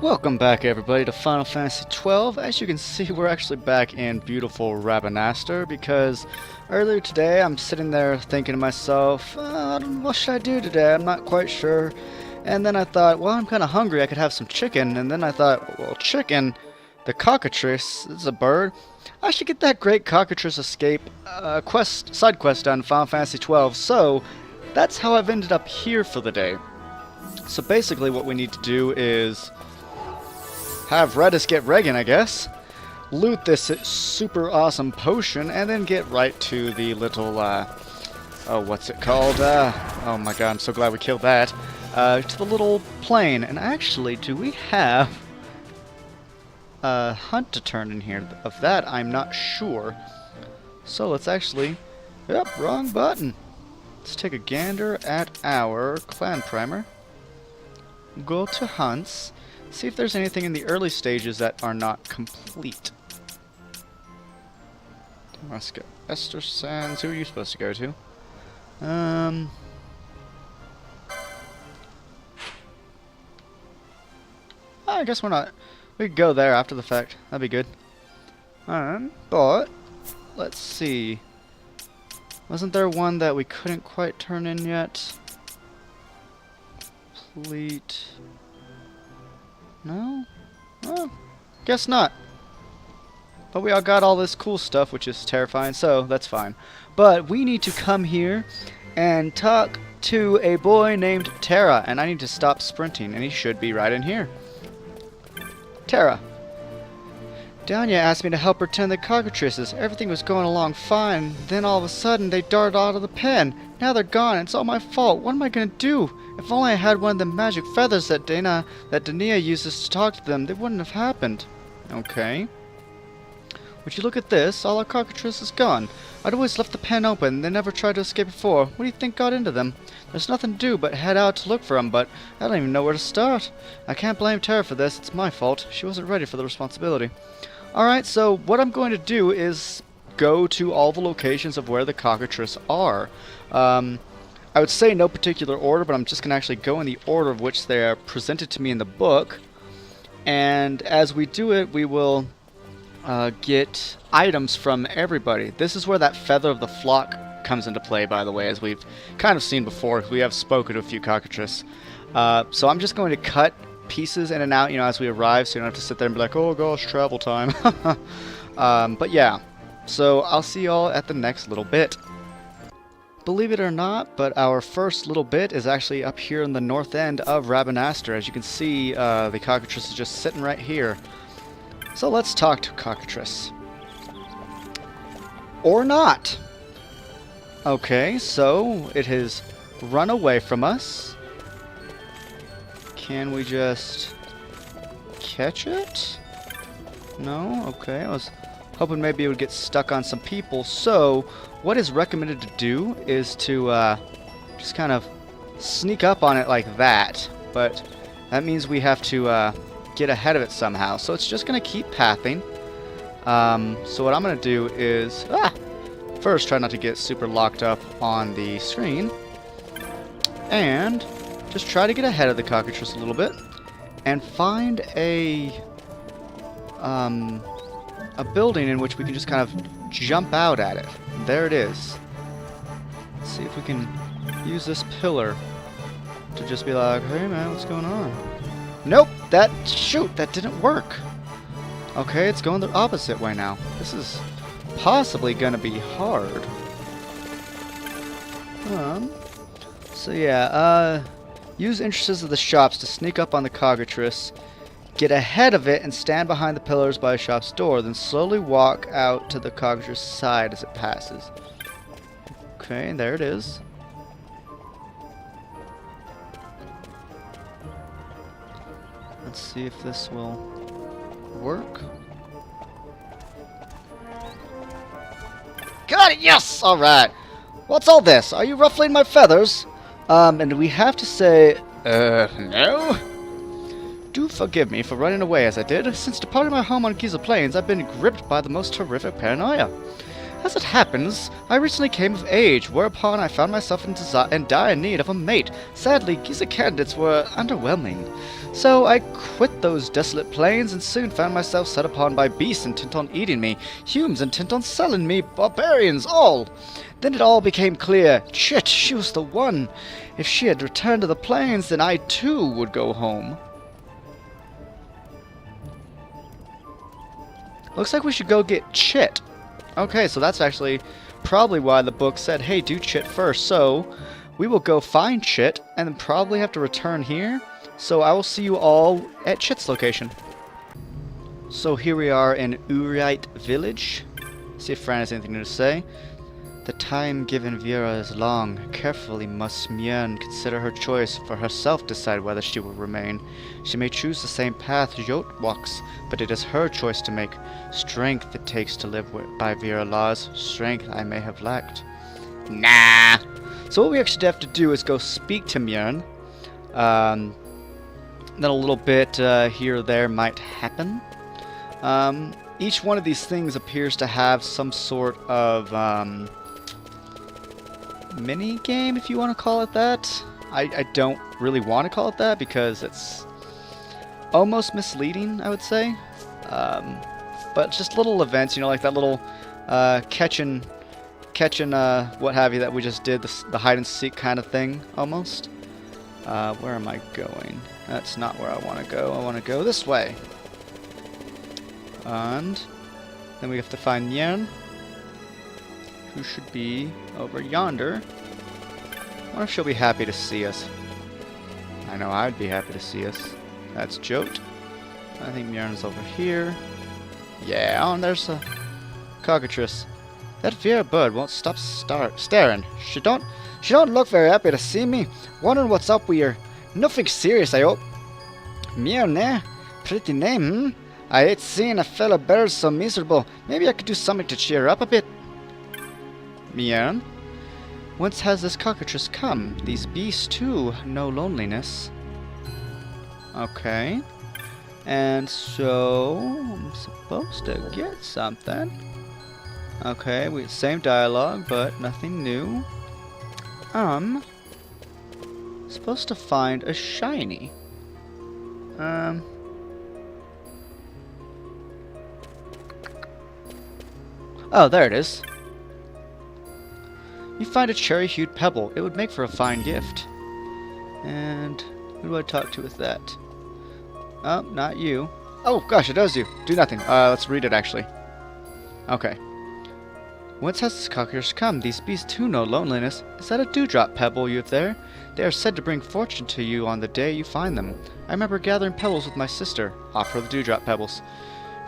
Welcome back everybody to Final Fantasy XII. As you can see, we're actually back in beautiful Rabanastre because earlier today I'm sitting there thinking to myself, what should I do today? I'm not quite sure. And then I thought, well, I'm kind of hungry, I could have some chicken. And then I thought, well, chicken, the Cockatrice, this is a bird. I should get that great Cockatrice escape side quest done in Final Fantasy XII. So that's how I've ended up here for the day. So basically what we need to do is have Redis get Regan, I guess, loot this super awesome potion, and then get right to the little, what's it called? Oh my god, I'm so glad we killed that. To the little plane. And actually, do we have a hunt to turn in here? Of that, I'm not sure. So let's actually, yep, wrong button. Let's take a gander at our clan primer. Go to hunts. See if there's anything in the early stages that are not complete. Let's go. Esther Sands. Who are you supposed to go to? I guess we're not. We could go there after the fact. That'd be good. But let's see. Wasn't there one that we couldn't quite turn in yet? Complete. No? Well, guess not. But we all got all this cool stuff, which is terrifying, so that's fine. But we need to come here and talk to a boy named Terra, and I need to stop sprinting, and he should be right in here. Terra. Danya asked me to help her tend the cockatrices. Everything was going along fine. Then all of a sudden, they darted out of the pen. Now they're gone, and it's all my fault. What am I going to do? If only I had one of the magic feathers that Dania uses to talk to them, they wouldn't have happened. Okay. Would you look at this? All our cockatrices is gone. I'd always left the pen open. They never tried to escape before. What do you think got into them? There's nothing to do but head out to look for them, but I don't even know where to start. I can't blame Terra for this. It's my fault. She wasn't ready for the responsibility. Alright, so what I'm going to do is go to all the locations of where the cockatrice are. I would say no particular order, but I'm just going to actually go in the order of which they are presented to me in the book. And as we do it, we will get items from everybody. This is where that feather of the flock comes into play, by the way, as we've kind of seen before. We have spoken to a few cockatrice. So I'm just going to cut pieces in and out, you know, as we arrive, so you don't have to sit there and be like, oh gosh, travel time. But yeah, so I'll see y'all at the next little bit. Believe it or not, but our first little bit is actually up here in the north end of Rabanastre. As you can see, the cockatrice is just sitting right here. So let's talk to Cockatrice. Or not. Okay, so it has run away from us. Can we just catch it? No? Okay, I was hoping maybe it would get stuck on some people. So, what is recommended to do is to just kind of sneak up on it like that. But that means we have to get ahead of it somehow. So it's just going to keep pathing. So what I'm going to do is first try not to get super locked up on the screen. And just try to get ahead of the cockatrice a little bit. And find a building in which we can just kind of jump out at it. There it is. Let's see if we can use this pillar to just be like, hey man, what's going on? Nope, that didn't work. Okay, it's going the opposite way now. This is possibly gonna be hard. So yeah, use entrances of the shops to sneak up on the cockatrice. Get ahead of it and stand behind the pillars by a shop's door. Then slowly walk out to the cockatrice's side as it passes. Okay, there it is. Let's see if this will work. Got it! Yes! Alright. What's all this? Are you ruffling my feathers? And we have to say, no? Do forgive me for running away as I did. Since departing my home on Giza Plains, I've been gripped by the most horrific paranoia. As it happens, I recently came of age, whereupon I found myself in dire need of a mate. Sadly, Giza candidates were underwhelming. So I quit those desolate plains and soon found myself set upon by beasts intent on eating me, humans intent on selling me, barbarians all. Then it all became clear. Shit, she was the one. If she had returned to the plains, then I too would go home. Looks like we should go get Chit. Okay, so that's actually probably why the book said, hey, do Chit first. So we will go find Chit and then probably have to return here. So I will see you all at Chit's location. So here we are in Urite Village. See if Fran has anything to say. The time given Vera is long. Carefully must Mien consider her choice, for herself decide whether she will remain. She may choose the same path Jot walks, but it is her choice to make. Strength it takes to live by Vera laws. Strength I may have lacked. Nah! So what we actually have to do is go speak to Mien. Then a little bit here or there might happen. Each one of these things appears to have some sort of mini game, if you want to call it that. I don't really want to call it that because it's almost misleading, I would say. But just little events, you know, like that little catching what have you that we just did, the hide and seek kind of thing, almost. Where am I going? That's not where I want to go. I want to go this way. And then we have to find Nyan, who should be over yonder. I wonder if she'll be happy to see us. I know I'd be happy to see us. That's Jot. I think Mjorn's over here. Yeah, oh, and there's a Cockatrice. That Vera bird won't stop staring. She don't look very happy to see me. Wondering what's up with her. Nothing serious, I hope. Mjorn, eh? Pretty name, hmm? I hate seeing a fellow bird so miserable. Maybe I could do something to cheer her up a bit. Mjorn? Whence has this Cockatrice come? These beasts, too, know loneliness. Okay. And so, I'm supposed to get something. Okay, same dialogue, but nothing new. Supposed to find a shiny. Oh, there it is. You find a cherry-hued pebble. It would make for a fine gift. And who do I talk to with that? Oh, not you. Oh, gosh, it does you. Do nothing. Let's read it, actually. Okay. Whence has this Cockatrice come? These beasts too know loneliness. Is that a dewdrop pebble you have there? They are said to bring fortune to you on the day you find them. I remember gathering pebbles with my sister. Offer the dewdrop pebbles.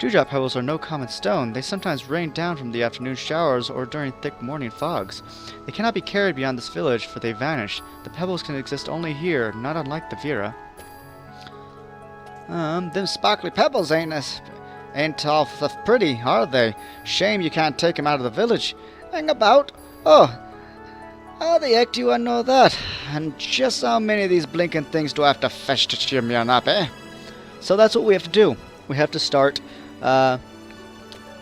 Dewdrop pebbles are no common stone. They sometimes rain down from the afternoon showers or during thick morning fogs. They cannot be carried beyond this village, for they vanish. The pebbles can exist only here, not unlike the Vera. Them sparkly pebbles ain't all pretty, are they? Shame you can't take 'em out of the village. Hang about. Oh, how the heck do you know that? And just how many of these blinking things do I have to fetch to cheer me on up, eh? So that's what we have to do. We have to start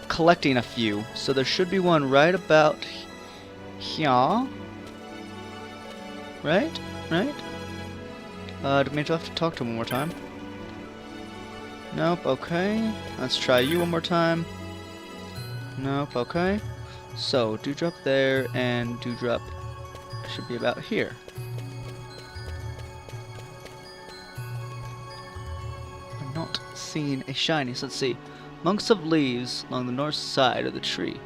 collecting a few. So there should be one right about here. Right? Right? Do we have to talk to him one more time? Nope, okay. Let's try you one more time. Nope, okay. So, dewdrop there, and dewdrop should be about here. I'm not seeing a shiny, so let's see. Monks of leaves along the north side of the tree.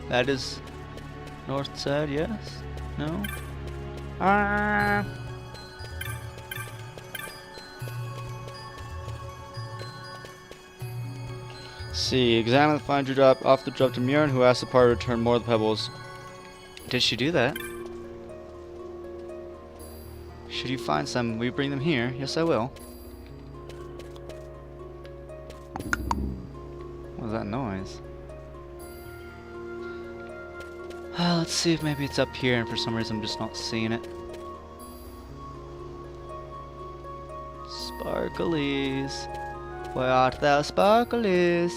That is north side, yes? No? See, examine the fine dewdrop off the drop to Mjorn, who asked the party to return more of the pebbles. Did she do that? Should you find some, will you bring them here? Yes, I will. What was that noise? Let's see if maybe it's up here, and for some reason I'm just not seeing it. Sparklies. Where art thou, Sparklies?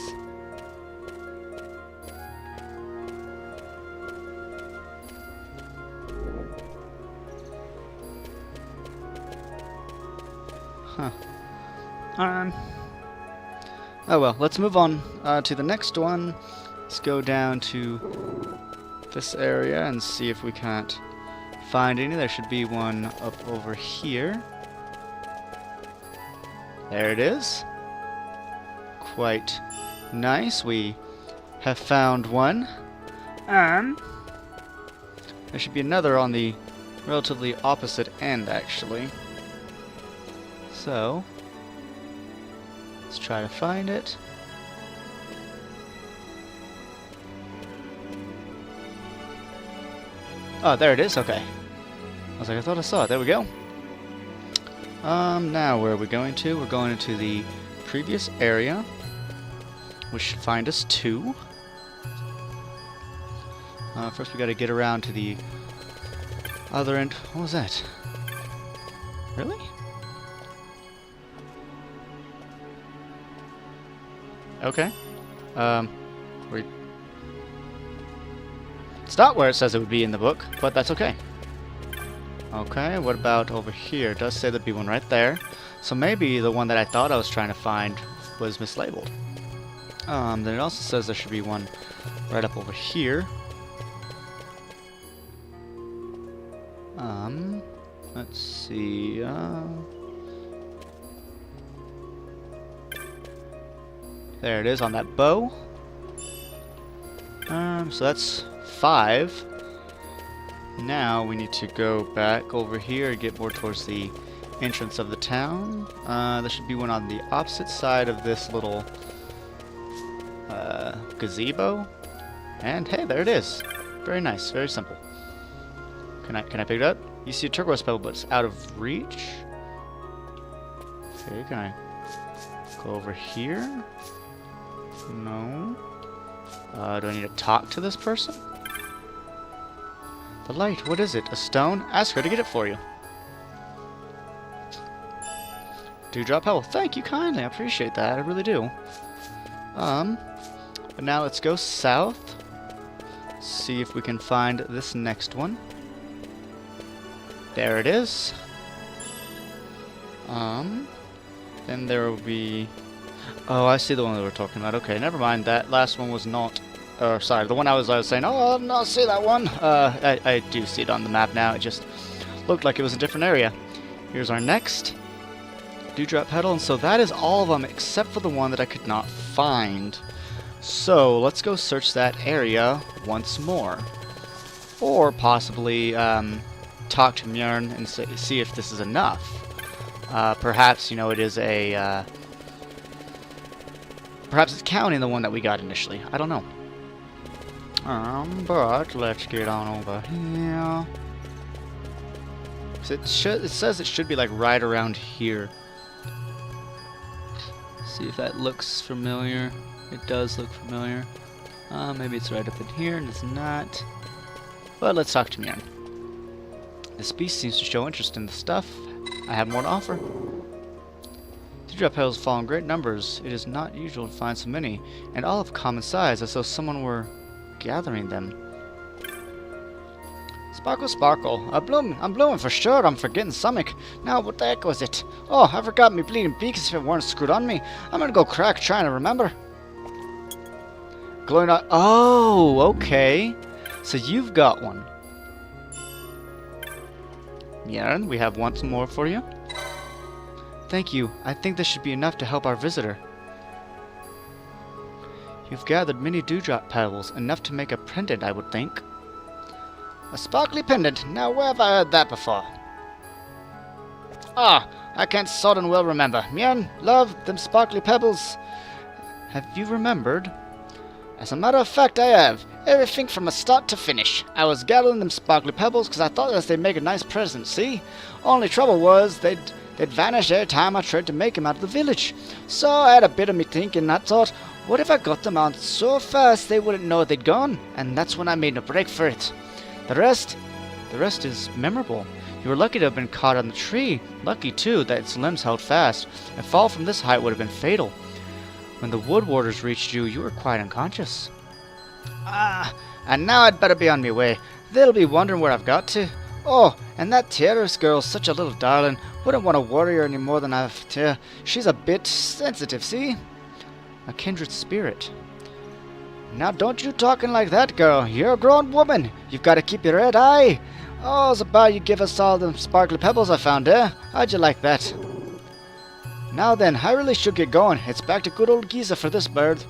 Huh. Oh well, let's move on to the next one. Let's go down to this area and see if we can't find any. There should be one up over here. There it is. Quite nice. We have found one. And there should be another on the relatively opposite end, actually. So, let's try to find it. Oh, there it is. Okay. I was like, I thought I saw it. There we go. Now where are we going to? We're going into the previous area, which should find us 2. First we gotta get around to the other end. What was that? Really? Okay. Wait. It's not where it says it would be in the book, but that's okay. Okay, what about over here? It does say there'd be one right there. So maybe the one that I thought I was trying to find was mislabeled. Then it also says there should be one right up over here. Let's see, there it is on that bow. So that's 5. Now we need to go back over here and get more towards the entrance of the town. There should be one on the opposite side of this little gazebo. And hey, there it is. Very nice, very simple. Can I pick it up? You see a turquoise pebble, but it's out of reach. Okay, can I go over here? No. Do I need to talk to this person? The light, what is it? A stone? Ask her to get it for you. Dewdrop pebble. Thank you kindly. I appreciate that. I really do. But now let's go south. See if we can find this next one. There it is. Then there will be... Oh, I see the one that we're talking about. Okay, never mind. That last one was not... sorry, the one I was saying, oh, I did not see that one. I do see it on the map now. It just looked like it was a different area. Here's our next dewdrop petal, and so that is all of them except for the one that I could not find. So let's go search that area once more, or possibly talk to Mjörn and see if this is enough. Perhaps, you know, it is a perhaps it's counting the one that we got initially. I don't know. But let's get on over here. It says it should be like right around here. See if that looks familiar. It does look familiar. Maybe it's right up in here, and it's not. But let's talk to Mjörn. This beast seems to show interest in the stuff. I have more to offer. Dewdrop petals fall in great numbers. It is not usual to find so many, and all of common size, as though someone were gathering them. Sparkle, sparkle. I'm blooming for sure. I'm forgetting stomach. Now, what the heck was it? Oh, I forgot me bleeding beak as if it weren't screwed on me. I'm gonna go crack trying to remember. Glowing eye. Oh, okay. So you've got one. Mjörn, we have one more for you. Thank you. I think this should be enough to help our visitor. You've gathered many dewdrop petals, enough to make a pendant, I would think. A sparkly pendant. Now, where have I heard that before? Ah, I can't sodden well remember. Mjörn, love, them sparkly pebbles. Have you remembered? As a matter of fact, I have. Everything from a start to finish. I was gathering them sparkly pebbles because I thought that they'd make a nice present, see? Only trouble was they'd vanish every time I tried to make them out of the village. So I had a bit of me thinking, I thought, what if I got them out so fast they wouldn't know they'd gone? And that's when I made a break for it. The rest is memorable. You were lucky to have been caught on the tree. Lucky, too, that its limbs held fast. A fall from this height would have been fatal. When the wood warders reached you, you were quite unconscious. Ah, and now I'd better be on my way. They'll be wondering where I've got to. Oh, and that terrorist girl's such a little darling. Wouldn't want to worry her any more than I have to. She's a bit sensitive, see? A kindred spirit. Now don't you talking like that, girl. You're a grown woman. You've got to keep your head high. Oh, it's about you give us all them sparkly pebbles I found, eh? How'd you like that? Now then, I really should get going. It's back to good old Giza for this bird.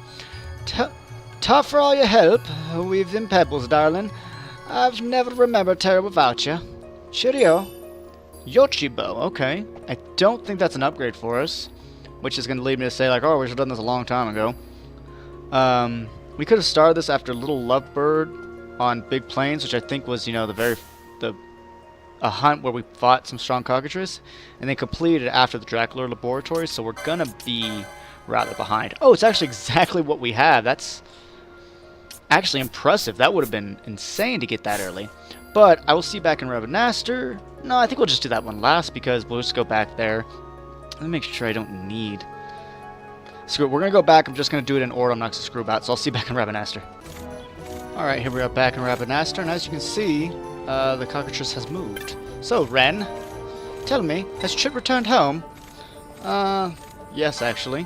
Tough for all your help with them pebbles, darling. I've never remembered Terra without you. Cheerio. Yochibo, okay. I don't think that's an upgrade for us. Which is going to lead me to say, like, oh, we should have done this a long time ago. We could have started this after Little Lovebird on Big Plains, which I think was, you know, a hunt where we fought some strong Cockatrice, and then completed after the Dracula Laboratory, so we're gonna be rather behind. Oh, it's actually exactly what we have. That's actually impressive. That would have been insane to get that early. But I will see you back in Rabanastre. No, I think we'll just do that one last, because we'll just go back there. Let me make sure I don't need... Screw it, we're gonna go back. I'm just gonna do it in order. I'm not gonna screw about, so I'll see you back in Rabanastre. Alright, here we are back in Rabanastre, and as you can see, the Cockatrice has moved. So, Ren, tell me, has Chit returned home? Yes, actually.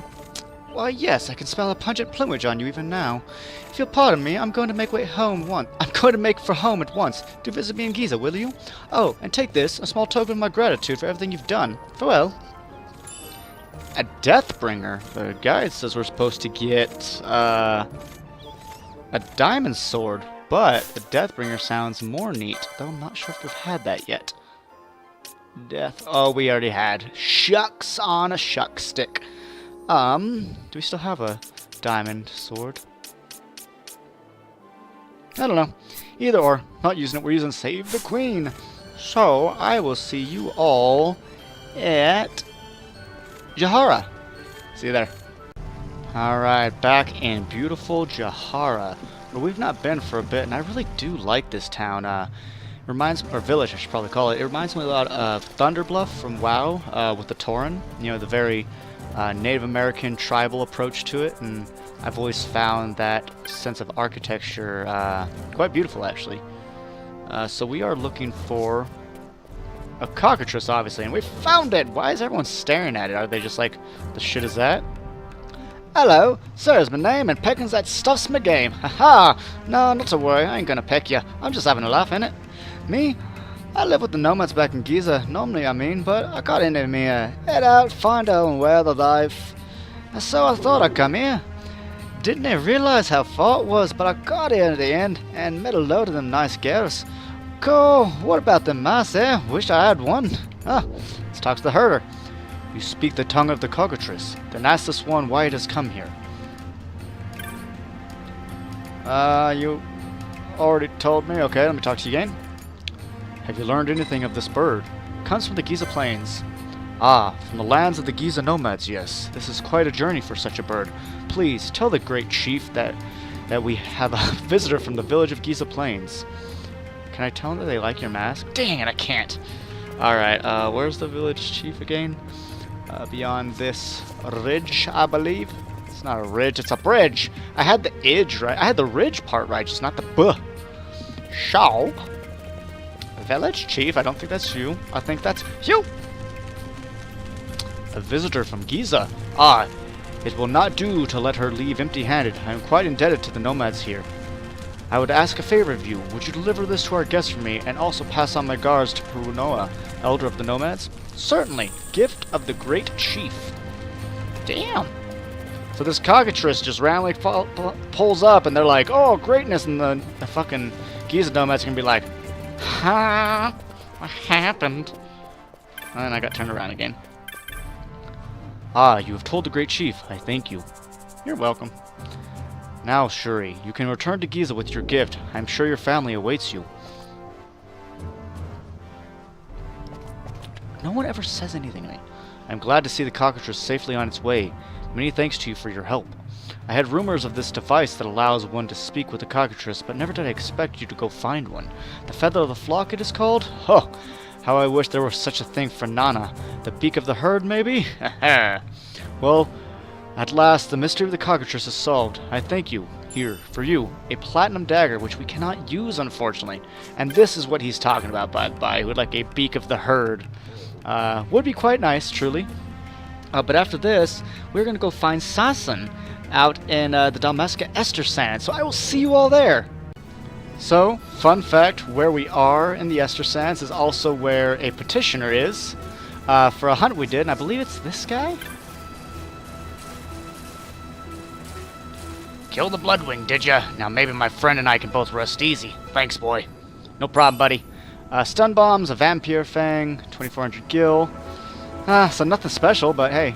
Why, yes, I can smell a pungent plumage on you even now. If you'll pardon me, I'm going to make for home at once. Do visit me in Giza, will you? Oh, and take this, a small token of my gratitude for everything you've done. Farewell. A Deathbringer. The guide says we're supposed to get, a diamond sword. But the Deathbringer sounds more neat, though I'm not sure if we've had that yet. Death. Oh, we already had. Shucks on a shuck stick. Do we still have a diamond sword? I don't know. Either or. Not using it. We're using Save the Queen. So, I will see you all at Jahara. See you there. Alright, back in beautiful Jahara. Where we've not been for a bit, and I really do like this town. Or village, I should probably call it. It reminds me a lot of Thunderbluff from WoW, with the Tauren. You know, the very Native American tribal approach to it, and I've always found that sense of architecture quite beautiful, actually. So we are looking for a Cockatrice, obviously, and we found it! Why is everyone staring at it? Are they just like, the shit is that? Hello, sir's my name, and pecking's that stuff's my game. Ha-ha! No, not to worry, I ain't gonna peck you. I'm just having a laugh, innit? Me? I live with the nomads back in Giza, normally I mean, but I got into me head out, find out and wear the life. And so I thought I'd come here. Didn't I realize how far it was, but I got here in the end, and met a load of them nice girls. Cool, what about them mice, eh? Wish I had one. Let's talk to the herder. You speak the tongue of the Cockatrice. Then ask this one why it has come here. You already told me. Okay, let me talk to you again. Have you learned anything of this bird? It comes from the Giza Plains. Ah, from the lands of the Giza nomads, yes. This is quite a journey for such a bird. Please, tell the great chief that we have a visitor from the village of Giza Plains. Can I tell them that they like your mask? Dang it, I can't. Alright, where's the village chief again? Beyond this ridge, I believe. It's not a ridge, it's a bridge. I had the idge right. I had the ridge part right, just not the buh. Shaw. Village chief, I don't think that's you. I think that's you. A visitor from Giza. Ah, it will not do to let her leave empty-handed. I am quite indebted to the nomads here. I would ask a favor of you. Would you deliver this to our guest for me, and also pass on my regards to Perunoa, elder of the nomads? Certainly. Gift of the great chief. Damn. So this Cockatrice just randomly pulls up, and they're like, oh, greatness, and the fucking Giza nomads are gonna be like, ha, what happened? And then I got turned around again. Ah, you have told the great chief. I thank you. You're welcome. Now, Shuri, you can return to Giza with your gift. I'm sure your family awaits you. No one ever says anything to me. I'm glad to see the Cockatrice safely on its way. Many thanks to you for your help. I had rumors of this device that allows one to speak with the Cockatrice, but never did I expect you to go find one. The Feather of the Flock it is called? Oh, how I wish there was such a thing for Nana. The beak of the herd, maybe? Well, at last the mystery of the Cockatrice is solved. I thank you. Here, for you, a platinum dagger which we cannot use, unfortunately. And this is what he's talking about, by the way, with like a beak of the herd. Would be quite nice, truly. But after this, we're going to go find Sasan out in the Dalmasca Ester Sand. So I will see you all there. So, fun fact, where we are in the Ester Sands is also where a petitioner is for a hunt we did, and I believe it's this guy? Kill the Bloodwing, did ya? Now maybe my friend and I can both rest easy. Thanks, boy. No problem, buddy. Stun bombs, a Vampire Fang, 2400 gil. So nothing special, but hey.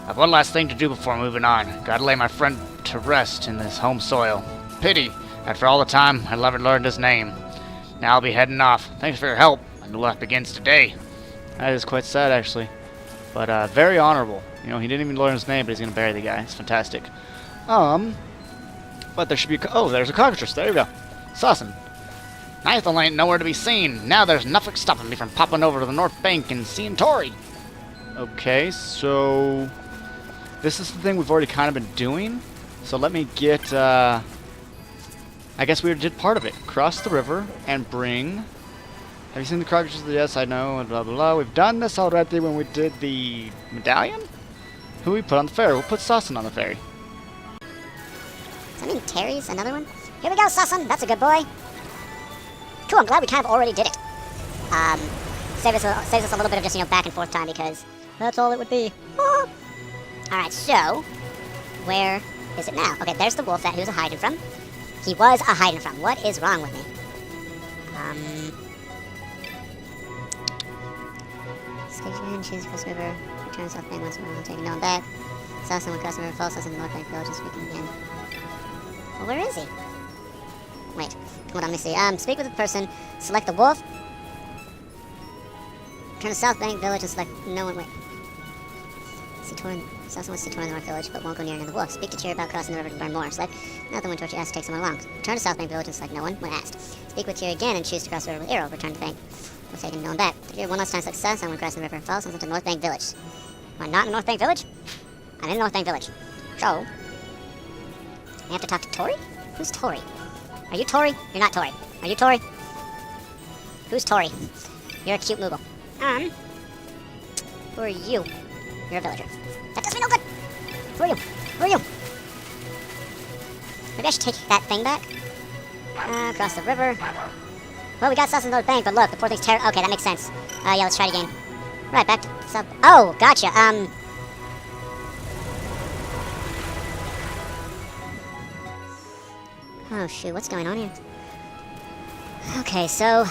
I've one last thing to do before moving on. Gotta lay my friend to rest in this home soil. Pity. After all the time, I never learned his name. Now I'll be heading off. Thanks for your help. My new life begins today. That is quite sad, actually. But very honorable. You know, he didn't even learn his name, but he's gonna bury the guy. It's fantastic. But there should be oh, there's a Cockatrice. There you go. Sasan. Nithal ain't nowhere to be seen. Now there's nothing stopping me from popping over to the North Bank and seeing Tori. Okay, so this is the thing we've already kind of been doing. So let me get, I guess we did part of it. Cross the river and bring... Have you seen the Cockatrice? Yes, I know, and blah, blah, blah. We've done this already when we did the medallion? Who we put on the ferry? We'll put Sasan on the ferry. Does that mean Terry's another one? Here we go, Sasan. That's a good boy. Cool, I'm glad we kind of already did it. Saves us a little bit of just, you know, back and forth time because that's all it would be. Alright, so, where is it now? Okay, there's the wolf that he was a hiding from. He was a hiding from. What is wrong with me? Station, choose Crest River, return South Bank once more, I'll take a note back. Sasan will cross the river, falls Sasan in the North Bank Village, and speaking again. Well, where is he? Wait, hold on, let me see. Speak with the person, select the wolf. Turn to South Bank Village and select no one. Wait. Sasan wants to see Tori in the North Village, but won't go near the wolf. Speak to Cheer about crossing the river to learn more. Select not the one Torch asked to take someone along. Return to South Bank Village and select no one when asked. Speak with Cheer again and choose to cross the river with arrow. Return to Bank. We'll take no one back. Cheer one last time success. I'm crossing the river and falls into North Bank Village. Am I not in North Bank Village? I'm in North Bank Village. So, I have to talk to Tori? Who's Tori? Are you Tori? You're not Tori. Are you Tori? Who's Tori? You're a cute moogle. Who are you? You're a villager. That does me no good! Who are you? Who are you? Maybe I should take that thing back. Across the river. Well, we got Sasan's North Bank, but look, the poor thing's terror. Okay, that makes sense. Yeah, let's try it again. Right, back to South... Oh, gotcha. Oh, shoot, what's going on here? Okay, so...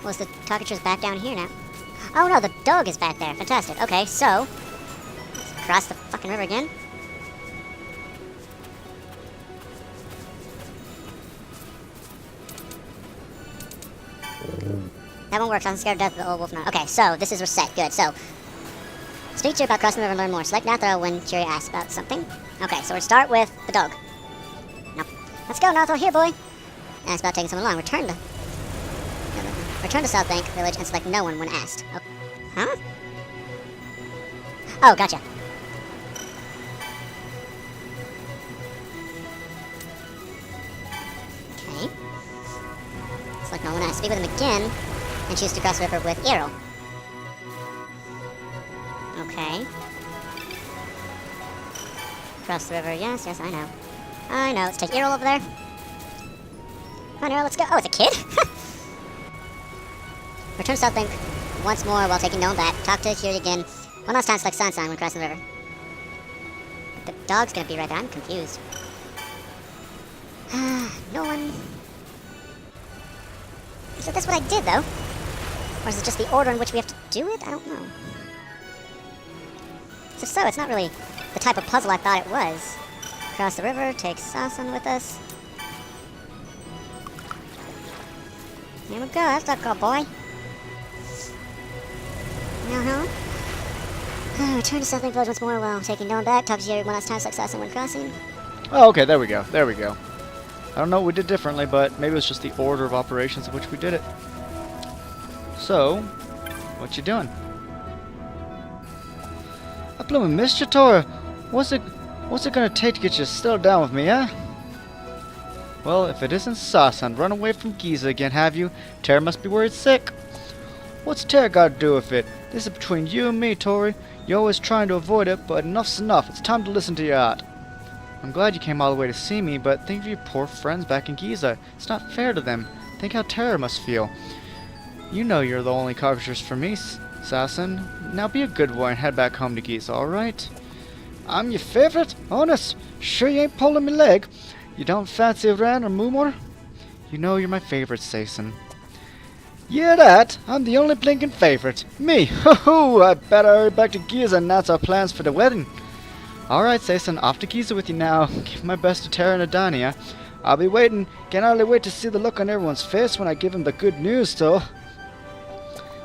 Was the Cockatrice back down here now? Oh, no, the dog is back there. Fantastic. Okay, so... Let's cross the fucking river again. That one works. I'm scared to death of the old wolf now. Okay, so this is reset. Good. So, speak to you about crossing the river and learn more. Select Nathal when Cheery asks about something. Okay, so we'll start with the dog. Nope. Let's go, Nathal. Here, boy. Ask about taking someone along. Return to South Bank Village and select no one when asked. Oh. Huh? Oh, gotcha. Okay. Select no one when asked. Speak with him again and choose to cross the river with arrow. Okay. Cross the river. Yes, I know. I know. Let's take arrow over there. Come on, arrow, let's go. Oh, it's a kid? Return to South Bank once more while taking no one back. Talk to Kiri again. One last time, select Sunshine when crossing the river. The dog's gonna be right there. I'm confused. No one... So that's what I did, though. Or is it just the order in which we have to do it? I don't know. So it's not really the type of puzzle I thought it was. Cross the river, take Sasan with us. Here we go, that's a good boy. Return to South Bank Village once more while taking no one back. Talk to Jerry one last time, success and when crossing. Oh, okay, there we go. There we go. I don't know what we did differently, but maybe it was just the order of operations in which we did it. So, what you doing? I blooming missed you, Tora. What's it gonna take to get you settled down with me, huh? Well, if it isn't Sasan, run away from Giza again, have you? Tara must be worried sick. What's Terra got to do with it? This is between you and me, Tori. You're always trying to avoid it, but enough's enough. It's time to listen to your heart. I'm glad you came all the way to see me, but think of your poor friends back in Giza. It's not fair to them. Think how Terra must feel. You know you're the only Cockatrice for me, Sassen. Now be a good boy and head back home to Giza, alright? I'm your favorite? Honest? Sure you ain't pulling me leg? You don't fancy Ren or Moomor? You know you're my favorite, Sassen. Yeah, that. I'm the only blinking favorite. Me. Ho-ho! I better hurry back to Giza and announce our plans for the wedding. Alright, Sassen, off to Giza with you now. Give my best to Terra and Adania. I'll be waiting. Can hardly wait to see the look on everyone's face when I give him the good news, though.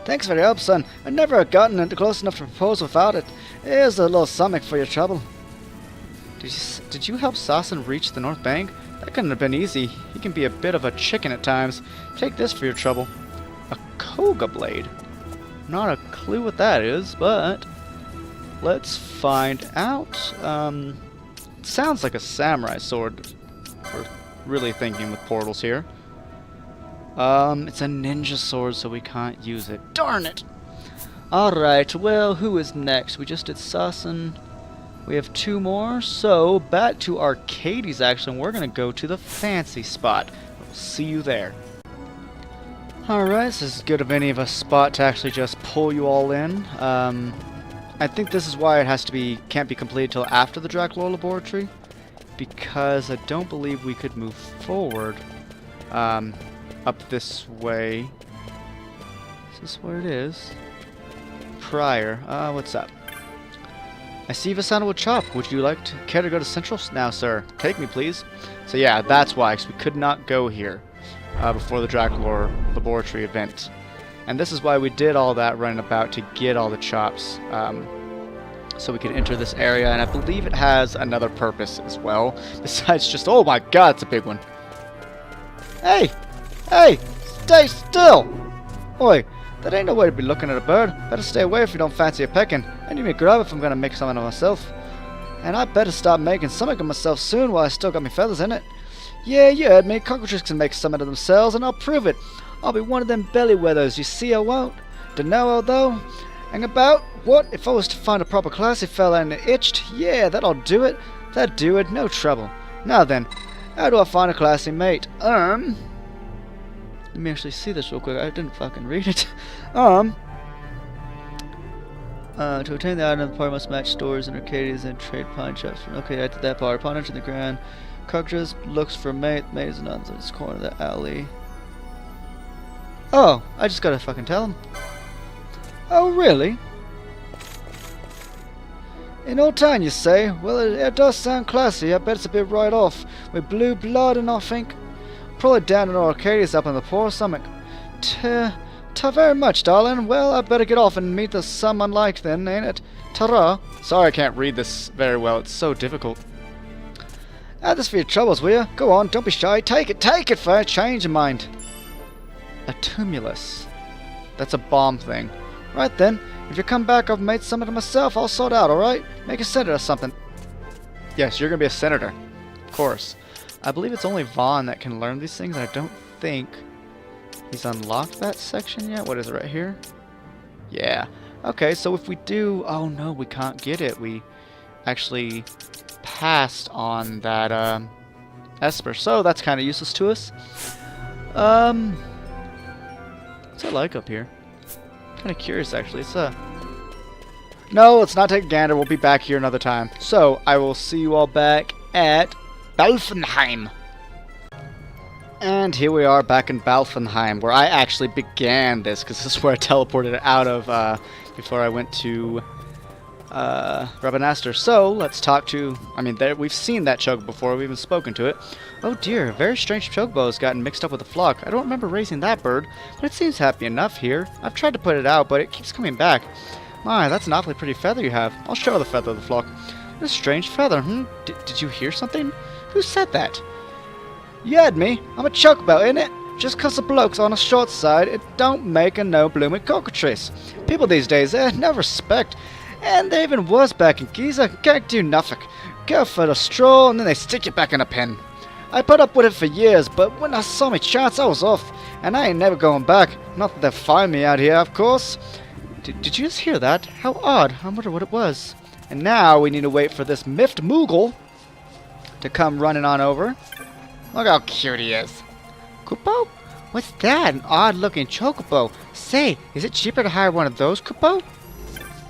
Thanks for your help, son. I never have gotten it close enough to propose without it. Here's a little something for your trouble. Did you help Sassen reach the North Bank? That couldn't have been easy. He can be a bit of a chicken at times. Take this for your trouble. A Koga blade. Not a clue what that is, but let's find out. It sounds like a samurai sword. We're really thinking with portals here. It's a ninja sword, so we can't use it. Darn it! Alright, well, who is next? We just did Sassen. We have 2 more, so back to Arcades, actually, and we're going to go to the fancy spot. We'll see you there. Alright, this is as good of any of a spot to actually just pull you all in. I think this is why it can't be completed till after the Dracula Laboratory, because I don't believe we could move forward up this way. Is this where it is? Prior. What's up? I see Vasana with Chop. Would you care to go to Central now, sir? Take me, please. So yeah, that's why, because we could not go here before the Dracula Laboratory event. And this is why we did all that running about to get all the chops, so we could enter this area. And I believe it has another purpose as well, besides just, oh my god, it's a big one. Hey! Hey! Stay still! Oi, that ain't no way to be looking at a bird. Better stay away if you don't fancy a pecking. I need me grub if I'm gonna make something of myself. And I better start making something of myself soon while I still got my feathers in it. Yeah, you heard me. Cockatrice can make something of themselves, and I'll prove it. I'll be one of them belly weathers, you see I won't. Dunno though. Hang about? What? If I was to find a proper classy fella and it itched? Yeah, that'll do it. That'd do it, no trouble. Now then, how do I find a classy mate? Let me actually see this real quick. I didn't fucking read it. To obtain the item, the party must match stores and arcades and trade pawn shops. Okay, I did that part. Upon entering the ground, Cockatrice looks for mate. Mate is nuns in this corner of the alley. Oh, I just gotta fucking tell him. Oh, really? In old town, you say? Well, it does sound classy. I bet it's a bit right off. With blue blood and I think. Probably down in Arcadia's up in the poor stomach. Ta very much, darling. Well, I better get off and meet the someone like then, ain't it? Ta-ra. Sorry I can't read this very well. It's so difficult. Add this for your troubles, will you? Go on, don't be shy. Take it for a change of mind. A tumulus. That's a bomb thing. Right then. If you come back, I've made something of myself. I'll sort out, alright? Make a senator or something. Yes, you're gonna be a senator. Of course. I believe it's only Vaughn that can learn these things. I don't think he's unlocked that section yet. What is it right here? Yeah. Okay, so if we do... Oh no, we can't get it. We actually passed on that Esper. So that's kind of useless to us. What's it like up here? Kind of curious actually. It's No, let's not take a gander. We'll be back here another time. So I will see you all back at Balfenheim. And here we are back in Balfenheim, where I actually began this, because this is where I teleported out of before I went to Rabanastre. So let's talk to... I mean, we've seen that chocobo before. We've even spoken to it. Oh dear, a very strange chocobo has gotten mixed up with a flock. I don't remember raising that bird, but it seems happy enough here. I've tried to put it out, but it keeps coming back. My, that's an awfully pretty feather you have. I'll show the feather of the flock. A strange feather, Did you hear something? Who said that? You heard me. I'm a chocobo, ain't it? Just 'cause the bloke's on the short side, it don't make a no bloomin' cockatrice. People these days, no respect. And they even was back in Giza. Can't do nothing. Go for the straw, and then they stick you back in a pen. I put up with it for years, but when I saw my chance, I was off. And I ain't never going back. Not that they'll find me out here, of course. Did you just hear that? How odd. I wonder what it was. And now we need to wait for this miffed Moogle to come running on over. Look how cute he is. Kupo? What's that? An odd-looking chocobo. Say, is it cheaper to hire one of those, Kupo?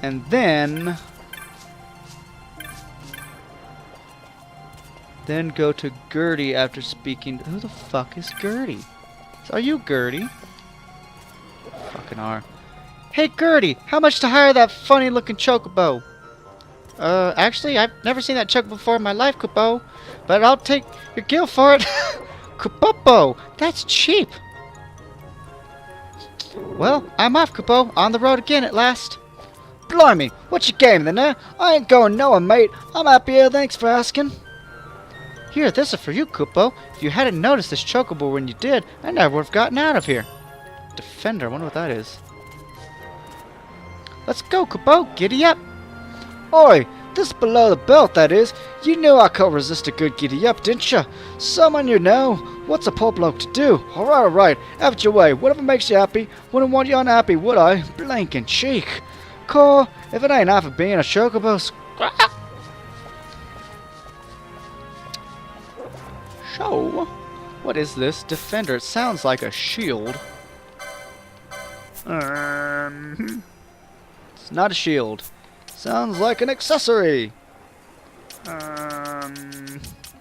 And then go to Gertie after speaking. Who the fuck is Gertie? Are you Gertie? Fucking are. Hey Gertie, how much to hire that funny-looking chocobo? Actually, I've never seen that chocobo before in my life, Kupo. But I'll take your gill for it. Kupopo, that's cheap. Well, I'm off, Kupo. On the road again at last. Blimey, what's your game then, eh? I ain't going nowhere, mate. I'm happy here, thanks for asking. Here, this is for you, Kupo. If you hadn't noticed this chocobo when you did, I never would have gotten out of here. Defender, I wonder what that is. Let's go, Kupo. Giddy up. Oi, this below the belt, that is. You knew I could resist a good giddy up, didn't you? Someone you know. What's a poor bloke to do? Alright. Have it your way. Whatever makes you happy. Wouldn't want you unhappy, would I? Blanking cheek. Core, if it ain't half of being a chocobo. So, what is this? Defender. It sounds like a shield. It's not a shield. Sounds like an accessory.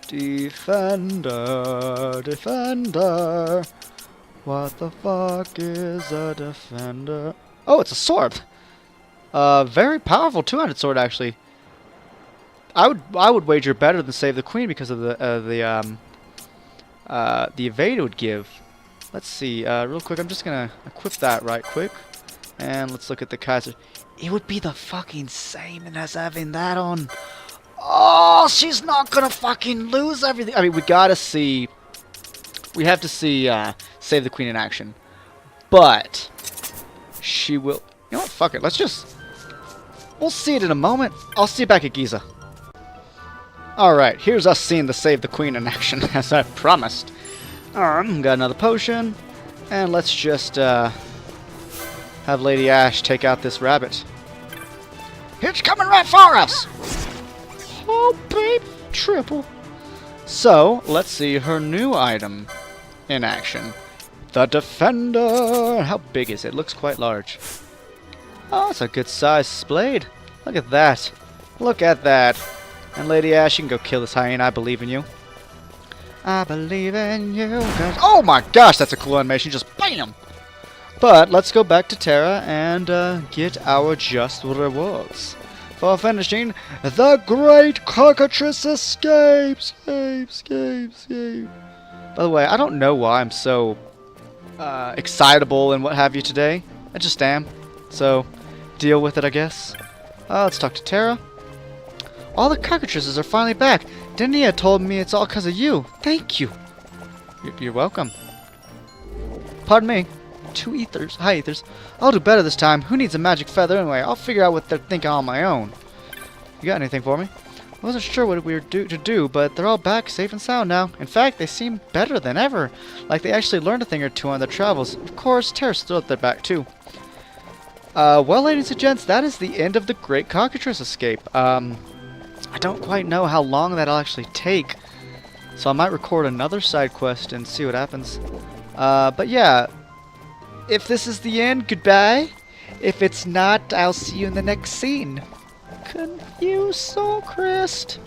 Defender. What the fuck is a defender? Oh, it's a sword. Very powerful two-handed sword, actually. I would wager better than Save the Queen because of the evade it would give. Let's see, real quick, I'm just gonna equip that right quick. And let's look at the Kaiser. It would be the fucking same as having that on. Oh, she's not gonna fucking lose everything. I mean, we have to see Save the Queen in action. But she will. You know what? Fuck it. We'll see it in a moment. I'll see you back at Giza. Alright, here's us seeing the Save the Queen in action, as I promised. Got another potion. And let's just have Lady Ash take out this rabbit. It's coming right for us! Oh, babe. Triple. So, let's see her new item in action. The Defender. How big is it? Looks quite large. Oh, it's a good sized blade. Look at that. Look at that. And Lady Ash, you can go kill this hyena. I believe in you. I believe in you. Oh my gosh, that's a cool animation. Just BAM! But let's go back to Terra and get our just rewards for finishing the Great Cockatrice Escape. Escape. By the way, I don't know why I'm so excitable and what have you today. I just am. So, deal with it, I guess. Let's talk to Terra. All the cockatrices are finally back. Denia told me it's all because of you. Thank you. You're welcome. Pardon me. 2 ethers. Hi, ethers. I'll do better this time. Who needs a magic feather anyway? I'll figure out what they're thinking on my own. You got anything for me? I wasn't sure what we were to do, but they're all back safe and sound now. In fact, they seem better than ever. Like they actually learned a thing or two on their travels. Of course, Terra's still at their back too. Well, ladies and gents, that is the end of the Great Cockatrice Escape. I don't quite know how long that'll actually take, so I might record another side quest and see what happens. But yeah, if this is the end, goodbye. If it's not, I'll see you in the next scene. Confused Soulkrist.